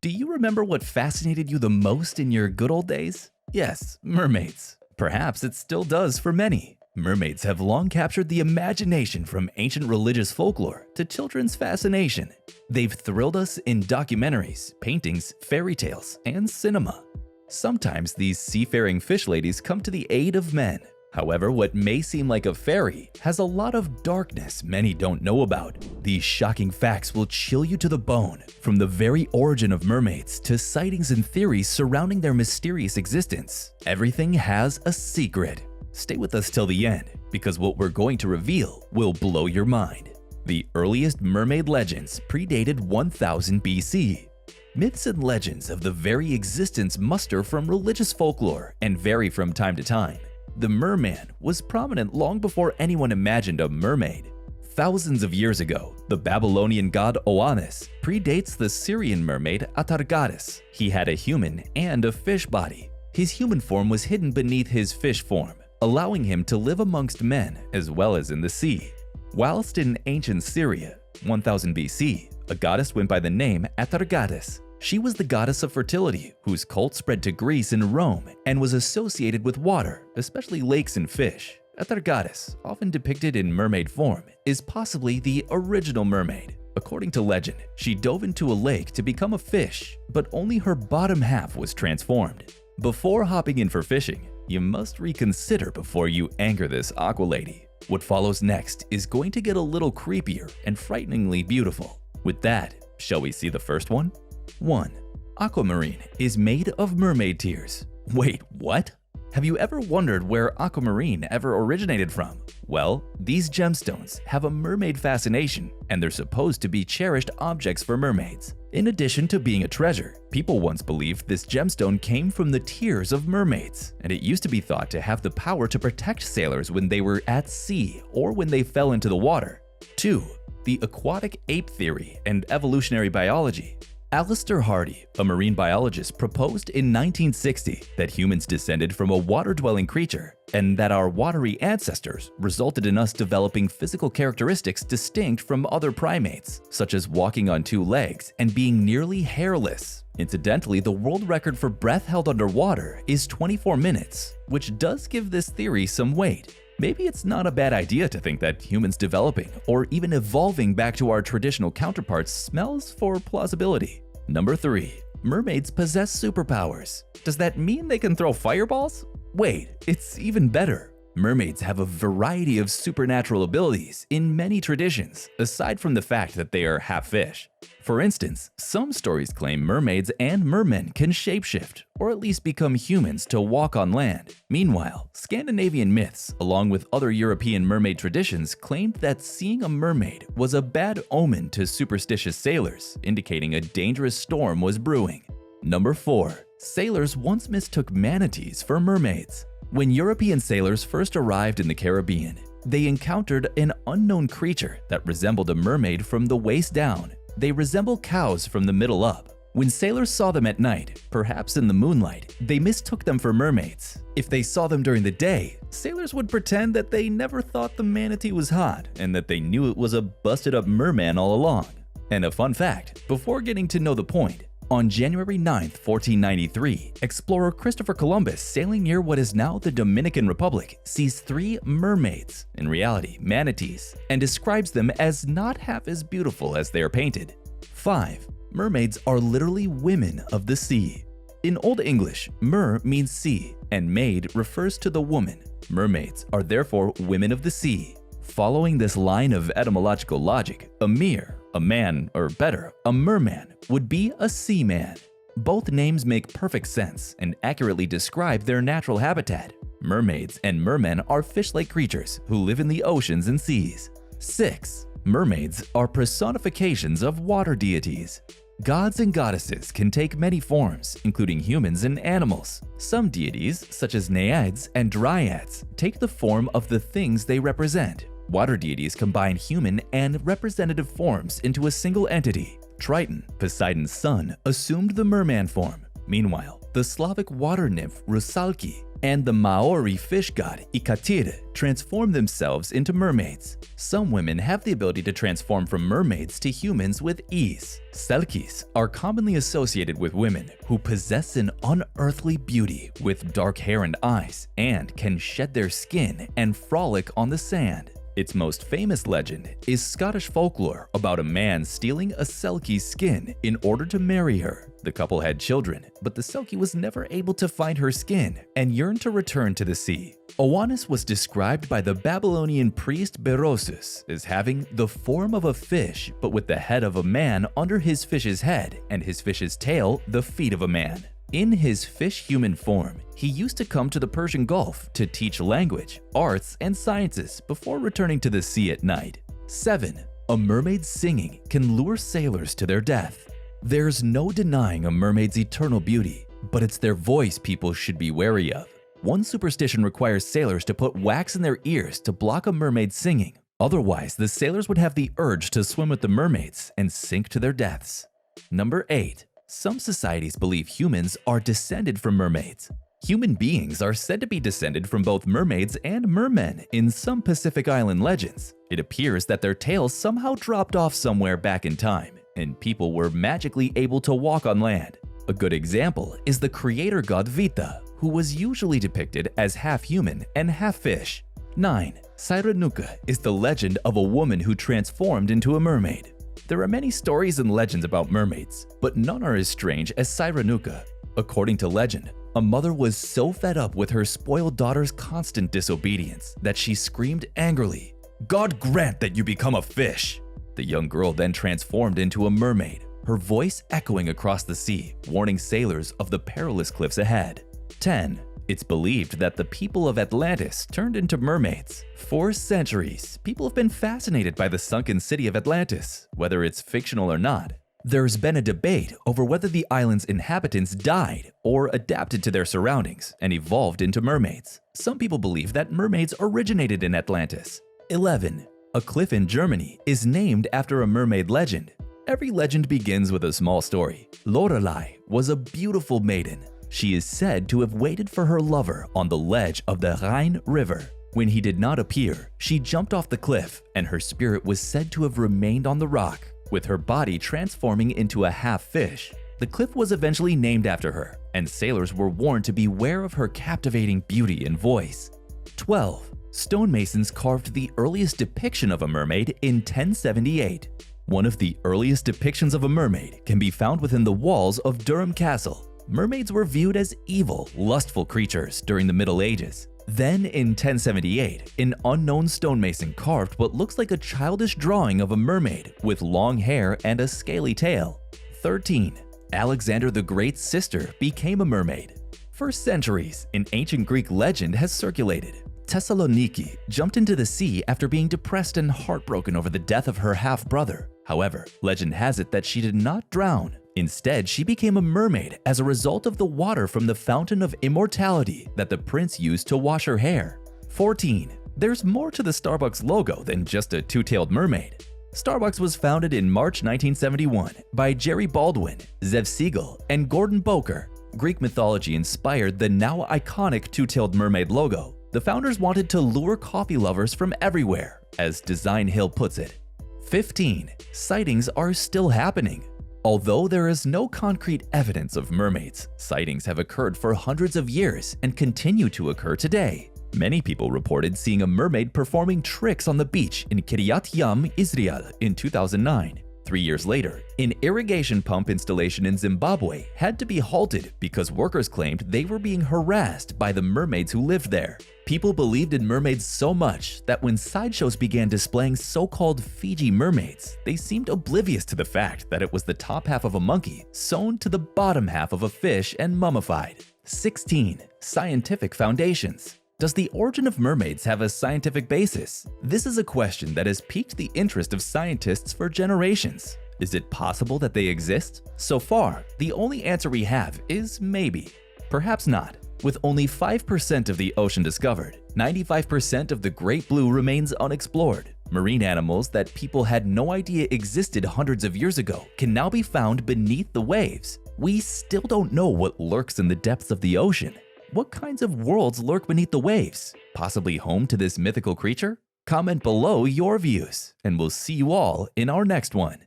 Do you remember what fascinated you the most in your good old days? Yes, mermaids. Perhaps it still does for many. Mermaids have long captured the imagination from ancient religious folklore to children's fascination. They've thrilled us in documentaries, paintings, fairy tales, and cinema. Sometimes these seafaring fish ladies come to the aid of men. However, what may seem like a fairy has a lot of darkness many don't know about. These shocking facts will chill you to the bone, from the very origin of mermaids to sightings and theories surrounding their mysterious existence. Everything has a secret. Stay with us till the end, because what we're going to reveal will blow your mind. The earliest mermaid legends predated 1000 BC. Myths and legends of the very existence muster from religious folklore and vary from time to time. The merman was prominent long before anyone imagined a mermaid. Thousands of years ago, the Babylonian god Oannes predates the Syrian mermaid Atargatis. He had a human and a fish body. His human form was hidden beneath his fish form, allowing him to live amongst men as well as in the sea. Whilst in ancient Syria, 1000 BC, a goddess went by the name Atargatis. She was the goddess of fertility, whose cult spread to Greece and Rome and was associated with water, especially lakes and fish. Atargatis, often depicted in mermaid form, is possibly the original mermaid. According to legend, she dove into a lake to become a fish, but only her bottom half was transformed. Before hopping in for fishing, you must reconsider before you anchor this aqua lady. What follows next is going to get a little creepier and frighteningly beautiful. With that, shall we see the first one? 1. Aquamarine is made of mermaid tears. Wait, what? Have you ever wondered where aquamarine ever originated from? Well, these gemstones have a mermaid fascination, and they're supposed to be cherished objects for mermaids. In addition to being a treasure, people once believed this gemstone came from the tears of mermaids, and it used to be thought to have the power to protect sailors when they were at sea or when they fell into the water. 2. The Aquatic Ape Theory and Evolutionary Biology. Alistair Hardy, a marine biologist, proposed in 1960 that humans descended from a water-dwelling creature and that our watery ancestors resulted in us developing physical characteristics distinct from other primates, such as walking on two legs and being nearly hairless. Incidentally, the world record for breath held underwater is 24 minutes, which does give this theory some weight. Maybe it's not a bad idea to think that humans developing or even evolving back to our traditional counterparts smells for plausibility. Number 3. Mermaids possess superpowers. Does that mean they can throw fireballs? Wait, it's even better. Mermaids have a variety of supernatural abilities in many traditions, aside from the fact that they are half fish. For instance, some stories claim mermaids and mermen can shapeshift, or at least become humans to walk on land. Meanwhile, Scandinavian myths, along with other European mermaid traditions, claimed that seeing a mermaid was a bad omen to superstitious sailors, indicating a dangerous storm was brewing. Number 4. Sailors once mistook manatees for mermaids. When European sailors first arrived in the Caribbean, they encountered an unknown creature that resembled a mermaid from the waist down. They resemble cows from the middle up. When sailors saw them at night, perhaps in the moonlight, they mistook them for mermaids. If they saw them during the day, sailors would pretend that they never thought the manatee was hot and that they knew it was a busted-up merman all along. And a fun fact, before getting to know the point, on January 9, 1493, explorer Christopher Columbus, sailing near what is now the Dominican Republic, sees 3 mermaids, in reality manatees, and describes them as not half as beautiful as they are painted. 5. Mermaids are literally women of the sea. In Old English, mer means sea, and maid refers to the woman. Mermaids are therefore women of the sea. Following this line of etymological logic, a mere, a man, or better, a merman, would be a seaman. Both names make perfect sense and accurately describe their natural habitat. Mermaids and mermen are fish-like creatures who live in the oceans and seas. 6. Mermaids are personifications of water deities. Gods and goddesses can take many forms, including humans and animals. Some deities, such as naiads and dryads, take the form of the things they represent. Water deities combine human and representative forms into a single entity. Triton, Poseidon's son, assumed the merman form. Meanwhile, the Slavic water nymph Rusalki and the Maori fish god Ikatire transform themselves into mermaids. Some women have the ability to transform from mermaids to humans with ease. Selkies are commonly associated with women who possess an unearthly beauty with dark hair and eyes and can shed their skin and frolic on the sand. Its most famous legend is Scottish folklore about a man stealing a Selkie's skin in order to marry her. The couple had children, but the Selkie was never able to find her skin and yearned to return to the sea. Oannes was described by the Babylonian priest Berosus as having the form of a fish but with the head of a man under his fish's head and his fish's tail the feet of a man. In his fish-human form, he used to come to the Persian Gulf to teach language, arts, and sciences before returning to the sea at night. 7. A mermaid singing can lure sailors to their death. There's no denying a mermaid's eternal beauty, but it's their voice people should be wary of. One superstition requires sailors to put wax in their ears to block a mermaid singing. Otherwise, the sailors would have the urge to swim with the mermaids and sink to their deaths. Number 8. Some societies believe humans are descended from mermaids. Human beings are said to be descended from both mermaids and mermen in some Pacific Island legends. It appears that their tails somehow dropped off somewhere back in time, and people were magically able to walk on land. A good example is the creator god Vita, who was usually depicted as half human and half fish. 9. Saranuka is the legend of a woman who transformed into a mermaid. There are many stories and legends about mermaids, but none are as strange as Saranuka. According to legend, a mother was so fed up with her spoiled daughter's constant disobedience that she screamed angrily, "God grant that you become a fish!" The young girl then transformed into a mermaid, her voice echoing across the sea, warning sailors of the perilous cliffs ahead. 10. It's believed that the people of Atlantis turned into mermaids. For centuries, people have been fascinated by the sunken city of Atlantis, whether it's fictional or not. There's been a debate over whether the island's inhabitants died or adapted to their surroundings and evolved into mermaids. Some people believe that mermaids originated in Atlantis. 11. A cliff in Germany is named after a mermaid legend. Every legend begins with a small story. Lorelai was a beautiful maiden. She is said to have waited for her lover on the ledge of the Rhine River. When he did not appear, she jumped off the cliff, and her spirit was said to have remained on the rock, with her body transforming into a half-fish. The cliff was eventually named after her, and sailors were warned to beware of her captivating beauty and voice. 12. Stonemasons carved the earliest depiction of a mermaid in 1078. One of the earliest depictions of a mermaid can be found within the walls of Durham Castle. Mermaids were viewed as evil, lustful creatures during the Middle Ages. Then, in 1078, an unknown stonemason carved what looks like a childish drawing of a mermaid with long hair and a scaly tail. 13. Alexander the Great's sister became a mermaid. For centuries, an ancient Greek legend has circulated. Thessaloniki jumped into the sea after being depressed and heartbroken over the death of her half-brother. However, legend has it that she did not drown. Instead, she became a mermaid as a result of the water from the fountain of immortality that the prince used to wash her hair. 14. There's more to the Starbucks logo than just a two-tailed mermaid. Starbucks was founded in March 1971 by Jerry Baldwin, Zev Siegel, and Gordon Boker. Greek mythology inspired the now iconic two-tailed mermaid logo. The founders wanted to lure coffee lovers from everywhere, as Design Hill puts it. 15. Sightings are still happening. Although there is no concrete evidence of mermaids, sightings have occurred for hundreds of years and continue to occur today. Many people reported seeing a mermaid performing tricks on the beach in Kiryat Yam, Israel in 2009. 3 years later, an irrigation pump installation in Zimbabwe had to be halted because workers claimed they were being harassed by the mermaids who lived there. People believed in mermaids so much that when sideshows began displaying so-called Fiji mermaids, they seemed oblivious to the fact that it was the top half of a monkey sewn to the bottom half of a fish and mummified. 16. Scientific foundations. Does the origin of mermaids have a scientific basis? This is a question that has piqued the interest of scientists for generations. Is it possible that they exist? So far, the only answer we have is maybe. Perhaps not. With only 5% of the ocean discovered, 95% of the Great Blue remains unexplored. Marine animals that people had no idea existed hundreds of years ago can now be found beneath the waves. We still don't know what lurks in the depths of the ocean. What kinds of worlds lurk beneath the waves, possibly home to this mythical creature? Comment below your views, and we'll see you all in our next one.